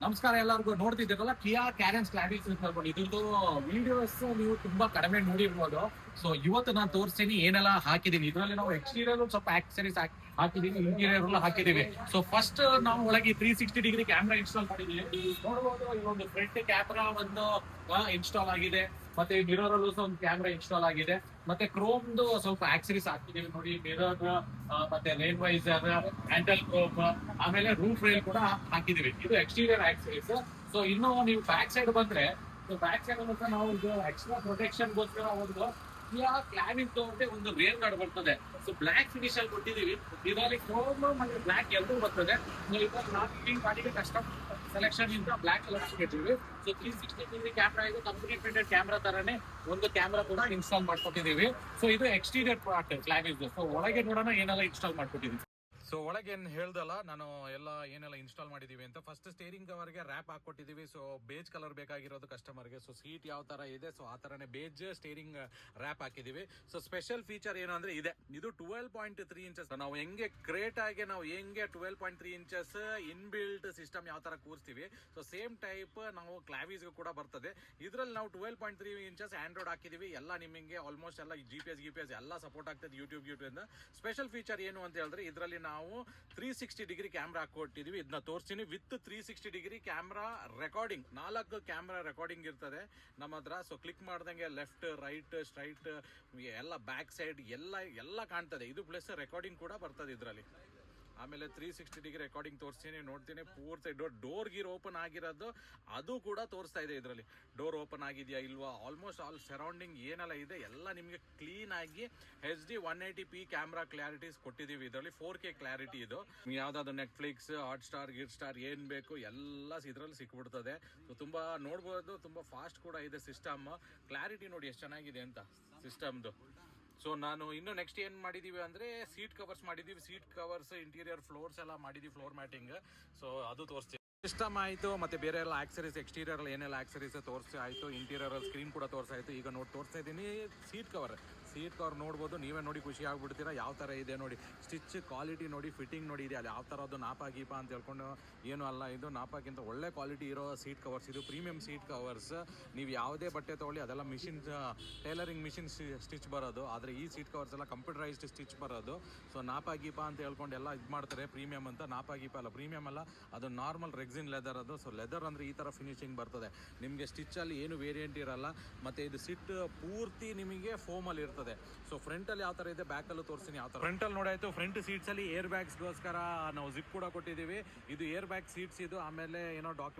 ನಮಸ್ಕಾರ ಎಲ್ಲರಿಗೂ. ನೋಡ್ತಿದ್ದೀರಲ್ಲ ಕಿಯಾ ಕ್ಯಾರೆನ್ಸ್ ಕ್ಲಾರಿಸ್ ಅಂತ ಹೇಳ್ಕೊಂಡು ಇದ್ರದ್ದು ವಿಡಿಯೋಸ್ ನೀವು ತುಂಬಾ ಕಡಿಮೆ ನೋಡಿರ್ಬೋದು. ಸೊ ಇವತ್ತು ನಾನು ತೋರಿಸ್ತೀನಿ ಏನೆಲ್ಲ ಹಾಕಿದೀನಿ. ಇದರಲ್ಲಿ ನಾವು ಎಕ್ಸ್ಟೀರಿಯರ್ ಸ್ವಲ್ಪ ಆಕ್ಸರೀಸ್ ಹಾಕಿದೀನಿ, ಇಂಟೀರಿಯರ್ ಎಲ್ಲ ಹಾಕಿದೀವಿ. ಸೊ ಫಸ್ಟ್ ನಾವು ಒಳಗೆ 360 ಡಿಗ್ರಿ ಕ್ಯಾಮ್ರಾ ಇನ್ಸ್ಟಾಲ್ ಮಾಡಿದೀವಿ. ನೋಡಬಹುದು ಇಲ್ಲೊಂದು ಫ್ರಂಟ್ ಕ್ಯಾಮ್ರಾ ಒಂದು ಇನ್ಸ್ಟಾಲ್ ಆಗಿದೆ, ಮತ್ತೆ ಮಿರರ್ ಅಲ್ಲೂ ಒಂದು ಕ್ಯಾಮ್ರಾ ಇನ್ಸ್ಟಾಲ್ ಆಗಿದೆ, ಮತ್ತೆ ಕ್ರೋಮ್ದು ಸ್ವಲ್ಪ ಆಕ್ಸರೀಸ್ ಹಾಕಿದೀವಿ ನೋಡಿ. ಮಿರರ್ ಮತ್ತೆ ರೇನ್ ವೈಸರ್, ಹ್ಯಾಂಡಲ್ ಕ್ರೋಮ್, ಆಮೇಲೆ ರೂಫ್ ರೈಲ್ ಕೂಡ ಹಾಕಿದೀವಿ. ಇದು ಎಕ್ಸ್ಟೀರಿಯರ್ ಆಕ್ಸರೀಸ್. ಸೊ ಇನ್ನು ನೀವು ಬ್ಯಾಕ್ ಸೈಡ್ ಬಂದ್ರೆ, ಬ್ಯಾಕ್ ಸೈಡ್ ಅಂತ ನಾವು ಇದು ಎಕ್ಸ್ಟ್ರಾ ಪ್ರೊಟೆಕ್ಷನ್ ಗೋಸ್ಕರ ಒಂದು ಕ್ಲಾವಿನ್ ತಗೊಂಡೆ ಒಂದು ರೇರ್ ಗಾರ್ಡ್ ಬರ್ತದೆ. ಸೊ ಬ್ಲಾಕ್ ಫಿನಿಶ್ ಅಲ್ಲಿ ಕೊಟ್ಟಿದೀವಿ. ಇದರಲ್ಲಿ ಕ್ರೋಮ್ ಮತ್ತೆ ಬ್ಲಾಕ್ ಎರಡೂ ಬರ್ತದೆ. ನಾವು ಗಾಡಿಗೆ ಕಸ್ಟಮ್ ಸೆಲೆಕ್ಷನ್ ಇಂದ ಬ್ಲಾಕ್ ಕಲರ್ ಇಟ್ಟಿದ್ದೀವಿ. ಸೊ 360 ಡಿಗ್ರಿ ಕ್ಯಾಮ್ರಾ ಇದು ಕಂಪ್ಲೀಟ್ ಫಿಟೆಡ್ ಕ್ಯಾಮ್ರಾ ತರನೇ ಒಂದು ಕ್ಯಾಮ್ರಾ ಕೂಡ ಇನ್ಸ್ಟಾಲ್ ಮಾಡ್ಕೊಟ್ಟಿದೀವಿ. ಸೊ ಇದು ಎಕ್ಸ್ಟೀರಿಯರ್ ಪಾರ್ಟ್ ಕ್ಲಾವಿನ್. ಸೊ ಒಳಗೆ ನೋಡೋಣ ಏನೆಲ್ಲ ಇನ್ಸ್ಟಾಲ್ ಮಾಡ್ಕೊಟ್ಟಿದ್ದೀವಿ. ಸೊ ಒಳಗೆ ಏನು ಹೇಳ್ದಲ್ಲ ನಾನು ಎಲ್ಲ ಏನೆಲ್ಲ ಇನ್ಸ್ಟಾಲ್ ಮಾಡಿದೀವಿ ಅಂತ. ಫಸ್ಟ್ ಸ್ಟೇರಿಂಗ್ ಕವರ್ಗೆ ರ್ಯಾಪ್ ಹಾಕೊಟ್ಟಿದೀವಿ. ಸೊ ಬೇಜ್ ಕಲರ್ ಬೇಕಾಗಿರೋದು ಕಸ್ಟಮರ್ಗೆ. ಸೊ ಸೀಟ್ ಯಾವ ತರ ಇದೆ ಸೊ ಆ ತರನೇ ಬೇಜ್ ಸ್ಟೇರಿಂಗ್ ರ್ಯಾಪ್ ಹಾಕಿದೀವಿ. ಸೊ ಸ್ಪೆಷಲ್ ಫೀಚರ್ ಏನು ಅಂದ್ರೆ ಇದೆ, ಇದು 12.3 ಇಂಚಸ್. ನಾವು ಹೆಂಗೆ ಕ್ರೇಟ್ ಆಗಿ ನಾವು ಹೆಂಗೆ 12.3 ಇಂಚಸ್ ಇನ್ ಬಿಲ್ಟ್ ಸಿಸ್ಟಮ್ ಯಾವ ತರ ಕೂರಿಸ್ತೀವಿ, ಸೊ ಸೇಮ್ ಟೈಪ್ ನಾವು ಕ್ಲಾವಿಸ್ಗೂ ಕೂಡ ಬರ್ತದೆ. ಇದ್ರಲ್ಲಿ ನಾವು 12.3 ಇಂಚಸ್ ಆಂಡ್ರಾಯ್ಡ್ ಹಾಕಿದೀವಿ. ಎಲ್ಲ ನಿಮಗೆ ಆಲ್ಮೋಸ್ಟ್ ಎಲ್ಲ GPS ಎಲ್ಲ ಸಪೋರ್ಟ್ ಆಗ್ತದೆ ಯೂಟ್ಯೂಬ್ ಇಂದ. ಸ್ಪೆಷಲ್ ಫೀಚರ್ ಏನು ಅಂತ ಹೇಳಿದ್ರೆ ಇದರಲ್ಲಿ ನಾವು 360 ಡಿಗ್ರಿ ಕ್ಯಾಮ್ರಾ ಹಾಕೊಟ್ಟಿದೀವಿ. ಇದನ್ನ ತೋರಿಸ್ತೀನಿ. With 360 degree camera recording, 4 camera recording ಇರ್ತದೆ ನಮ್ಮ ಹತ್ರ. ಸೊ ಕ್ಲಿಕ್ ಮಾಡ್ದಂಗೆ ಲೆಫ್ಟ್, ರೈಟ್, ಸ್ಟ್ರೈಟ್ ಎಲ್ಲ ಬ್ಯಾಕ್ ಸೈಡ್ ಎಲ್ಲ ಕಾಣ್ತದೆ. ಇದು ಪ್ಲಸ್ ರೆಕಾರ್ಡಿಂಗ್ ಕೂಡ ಬರ್ತದೆ ಇದರಲ್ಲಿ. ಆಮೇಲೆ 360 ಡಿಗ್ರಿ ರೆಕಾರ್ಡಿಂಗ್ ತೋರಿಸ್ತೀನಿ, ನೋಡ್ತೀನಿ ಪೂರ್ತಿ ಡೋರ್ ಗೀರ್ ಓಪನ್ ಆಗಿರೋದು ಅದು ಕೂಡ ತೋರಿಸ್ತಾ ಇದೆ ಇದರಲ್ಲಿ. ಡೋರ್ ಓಪನ್ ಆಗಿದೆಯಾ ಇಲ್ವಾ, ಆಲ್ಮೋಸ್ಟ್ ಆಲ್ ಸರೌಂಡಿಂಗ್ ಏನೆಲ್ಲ ಇದೆ ಎಲ್ಲ ನಿಮಗೆ ಕ್ಲೀನ್ ಆಗಿ HD 180p ಕ್ಯಾಮ್ರಾ ಕ್ಲಾರಿಟೀಸ್ ಕೊಟ್ಟಿದ್ದೀವಿ. ಇದರಲ್ಲಿ 4K ಕ್ಲಾರಿಟಿ. ಇದು ಯಾವ್ದಾದ್ರು ನೆಟ್ಫ್ಲಿಕ್ಸ್, ಹಾಟ್ಸ್ಟಾರ್, ಗಿರ್ಸ್ಟಾರ್ ಏನ್ ಬೇಕು ಎಲ್ಲ ಇದರಲ್ಲಿ ಸಿಕ್ಬಿಡ್ತದೆ. ಸೊ ತುಂಬಾ ನೋಡ್ಬೋದು, ತುಂಬಾ ಫಾಸ್ಟ್ ಕೂಡ ಇದೆ ಸಿಸ್ಟಮ್. ಕ್ಲಾರಿಟಿ ನೋಡಿ ಎಷ್ಟು ಚೆನ್ನಾಗಿದೆ ಅಂತ ಸಿಸ್ಟಮ್ದು. ಸೊ ನಾನು ಇನ್ನು ನೆಕ್ಸ್ಟ್ ಏನು ಮಾಡಿದೀವಿ ಅಂದ್ರೆ ಸೀಟ್ ಕವರ್ಸ್ ಮಾಡಿದೀವಿ. ಸೀಟ್ ಕವರ್ಸ್, ಇಂಟೀರಿಯರ್ ಫ್ಲೋರ್ಸ್ ಎಲ್ಲ ಮಾಡಿದೀವಿ, ಫ್ಲೋರ್ ಮ್ಯಾಟಿಂಗ್. ಸೊ ಅದು ತೋರಿಸ್ತೀವಿ. ಸಿಸ್ಟಮ್ ಆಯಿತು, ಮತ್ತೆ ಬೇರೆ ಎಲ್ಲ ಆಕ್ಸರೀಸ್ ಎಕ್ಸ್ಟೀರಿಯರ್ ಏನೆಲ್ಲ ಆಕ್ಸರೀಸ್ ತೋರಿಸಿ ಆಯಿತು. ಇಂಟೀರಿಯರ್ ಸ್ಕ್ರೀನ್ ಕೂಡ ತೋರಿಸಾಯಿತು. ಈಗ ತೋರಿಸ್ತಾ ಇದ್ದೀನಿ ಸೀಟ್ ಕವರ್ ನೋಡ್ಬೋದು. ನೀವೇ ನೋಡಿ ಖುಷಿ ಆಗ್ಬಿಡ್ತೀರಾ ಯಾವ ಥರ ಇದೆ ನೋಡಿ. ಸ್ಟಿಚ್ ಕ್ವಾಲಿಟಿ ನೋಡಿ, ಫಿಟ್ಟಿಂಗ್ ನೋಡಿ ಇದೆ ಅಲ್ಲಿ ಯಾವ ಥರ ಅದು ನಾಪಾ ಗೀಪಾ ಅಂತ ಹೇಳ್ಕೊಂಡು ಏನು ಅಲ್ಲ. ಇದು ನಾಪಾಗಿಂತ ಒಳ್ಳೆ ಕ್ವಾಲಿಟಿ ಇರೋ ಸೀಟ್ ಕವರ್ಸ್. ಇದು ಪ್ರೀಮಿಯಂ ಸೀಟ್ ಕವರ್ಸ್. ನೀವು ಯಾವುದೇ ಬಟ್ಟೆ ತೊಗೊಳ್ಳಿ ಅದೆಲ್ಲ ಮಿಷಿನ್, ಟೈಲರಿಂಗ್ ಮಿಷಿನ್ ಸ್ಟಿಚ್ ಬರೋದು. ಆದರೆ ಈ ಸೀಟ್ ಕವರ್ಸ್ ಎಲ್ಲ ಕಂಪ್ಯೂಟರೈಸ್ಡ್ ಸ್ಟಿಚ್ ಬರೋದು. ಸೊ ನಾಪಾ ಗೀಪಾ ಅಂತ ಹೇಳ್ಕೊಂಡು ಎಲ್ಲ ಇದು ಮಾಡ್ತಾರೆ ಪ್ರೀಮಿಯಂ ಅಂತ. ನಾಪಾ ಗೀಪಾ ಅಲ್ಲ, ಪ್ರೀಮಿಯಂ ಅಲ್ಲ, ಅದು ನಾರ್ಮಲ್ ರೆಕ್ಸಿನ್ ಲೆದರ್ ಅದು. ಸೊ ಲೆದರ್ ಅಂದರೆ ಈ ಥರ ಫಿನಿಶಿಂಗ್ ಬರ್ತದೆ ನಿಮಗೆ. ಸ್ಟಿಚ್ಚಲ್ಲಿ ಏನು ವೇರಿಯಂಟ್ ಇರಲ್ಲ. ಮತ್ತು ಇದು ಸಿಟ್ ಪೂರ್ತಿ ನಿಮಗೆ ಫೋಮಲ್ಲಿ ಇರ್ತದೆ. ಸೊ ಫ್ರಂಟಲ್ಲಿ ಯಾವ ಥರ ಇದೆ, ಬ್ಯಾಕಲ್ಲೂ ತೋರಿಸ್ತೀನಿ ಯಾವ ಥರ. ಫ್ರಂಟಲ್ಲಿ ನೋಡಾಯಿತು, ಫ್ರಂಟ್ ಸೀಟ್ಸಲ್ಲಿ ಏರ್ ಬ್ಯಾಗ್ಸ್ಗೋಸ್ಕರ ನಾವು ಜಿಪ್ ಕೂಡ ಕೊಟ್ಟಿದ್ದೀವಿ. ಇದು ಏರ್ ಬ್ಯಾಗ್ ಸೀಟ್ಸ್ ಇದು. ಆಮೇಲೆ ಏನೋ ಡಾಕ್ಯುಮೆಂಟ್